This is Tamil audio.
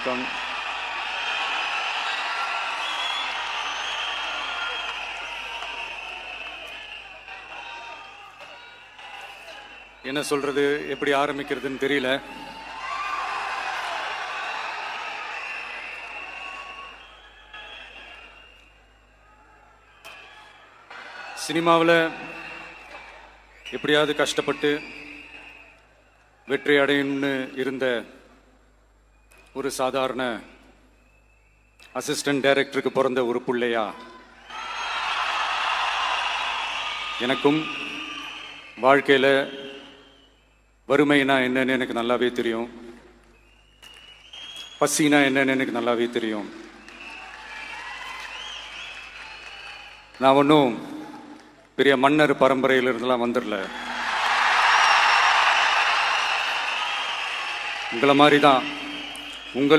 வணக்கம். என்ன சொல்றது, எப்படி ஆரம்பிக்கிறதுன்னு தெரியல. சினிமாவில் எப்படியாவது கஷ்டப்பட்டு வெற்றி அடையணும்னு இருந்த ஒரு சாதாரண அசிஸ்டன்ட் டைரக்டருக்கு பிறந்த ஒரு பிள்ளையா எனக்கும் வாழ்க்கையில் வறுமைனா என்னன்னு எனக்கு நல்லாவே தெரியும், பசினா என்னன்னு எனக்கு நல்லாவே தெரியும். நான் ஒன்றும் பெரிய மன்னர் பரம்பரையிலிருந்துலாம் வந்துடல. உங்களை மாதிரி தான். உங்கள்